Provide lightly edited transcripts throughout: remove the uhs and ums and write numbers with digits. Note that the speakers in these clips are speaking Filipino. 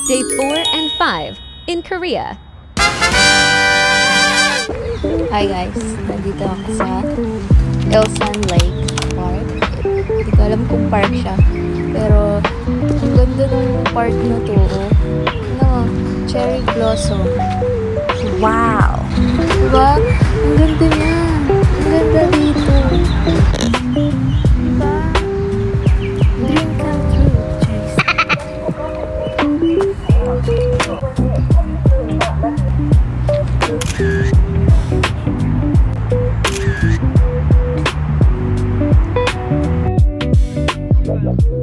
Day 4 and 5 in Korea. Hi guys, nandito ako sa Ilsan Lake Park. Hindi ko alam kung park siya. Pero, ang ganda ng park na to. Ano, cherry blossom. Wow! Diba? Ang ganda niya. Ang ganda dito. Diba? Dream come true. Cheers.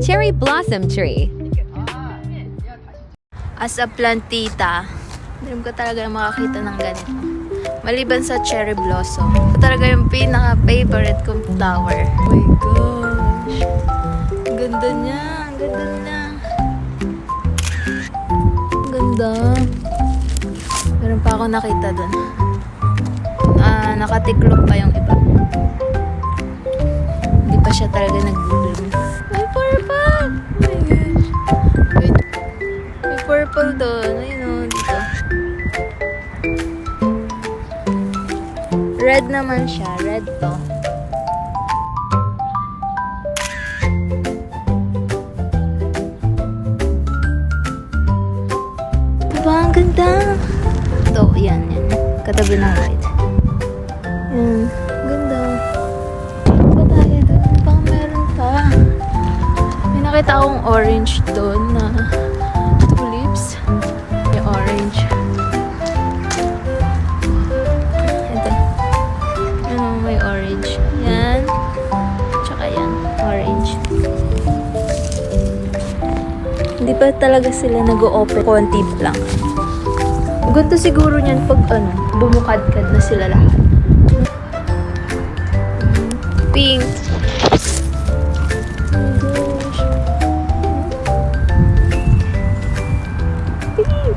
Cherry blossom tree. As a plantita, dream ko talaga na makakita ng ganito. Maliban sa cherry blossom. Ito talaga yung pinaka-favorite kong flower. Oh my gosh! Ang ganda niya! Ang ganda niya! Ang ganda! Meron pa ako nakita dun. Nakatiklop pa yung iba. Hindi pa siya talaga nag-bloom. May purple! Oh my gosh! Wait. May purple doon. Ayun o, dito. Red naman siya. Red to. Diba? Ang ganda! Ito, yan. Katabi ng white. Yan. Ang ganda. Ba tayo doon? Baka meron pa. May nakita akong orange doon na tulips. Yung orange. Ito. Ano, may orange. Yan. Tsaka yan. Orange. Hindi pa talaga sila nag-o-open. Konti lang. Ganda siguro niyan pag bumukadkad na sila lahat. Pink. Oh my gosh. Pink.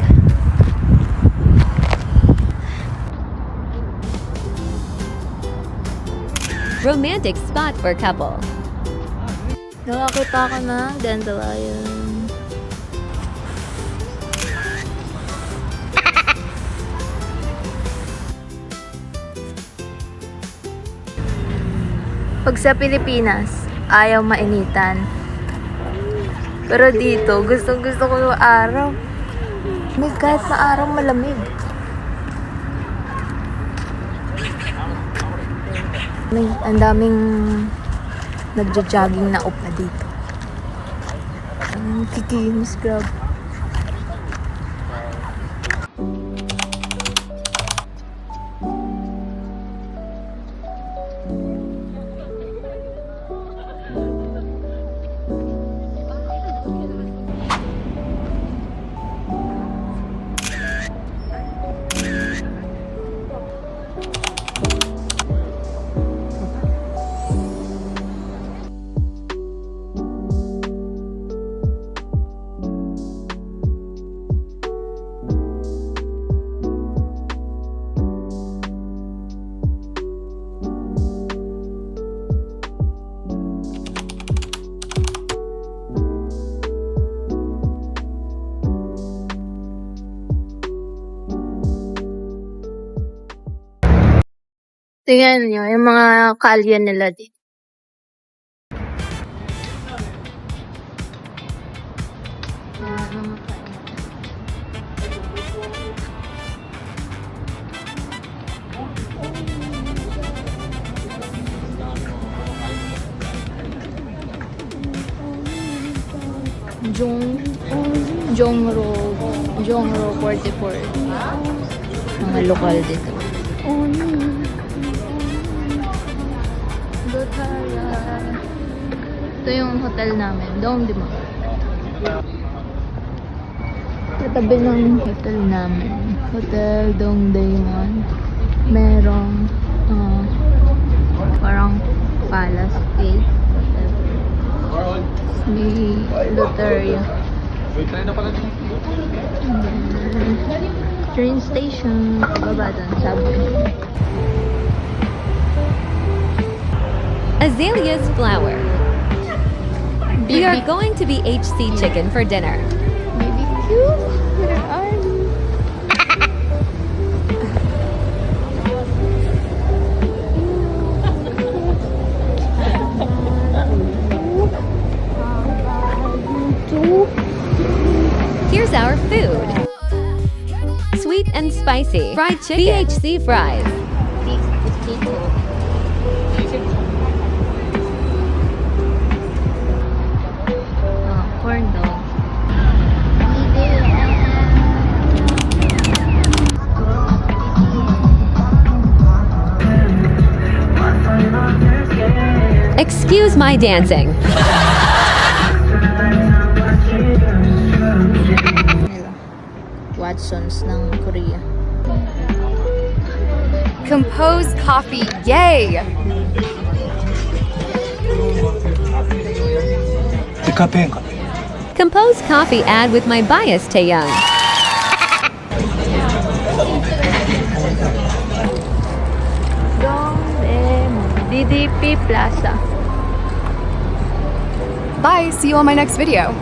Romantic spot for couple. Nakakita ko ng dandelion. Pag sa Pilipinas, ayaw mainitan. Pero dito, gustong-gusto ko yung araw. May kahit na araw malamig. Ang daming nagja-jogging na upa dito. Ang kikinis, grab. Tingnan nyo, yung mga kalye nila dito. Jongro 44. Mga lokal dito. Ito yung hotel namin. Dongdaemun. Katabi ng hotel namin. Hotel Dongdaemun. Merong parang palace space. May Loteria. Train station. Pababa doon. Subway. Azalea's flower. We are going to be HC chicken for dinner. BBQ. spicy. Fried chicken. BHC fries. Corn dog. Excuse my dancing. Watsons ng Korea. Compose coffee, yay! Decapenga. Compose coffee ad with my bias Taeyang. DDP Plaza. Bye, see you on my next video.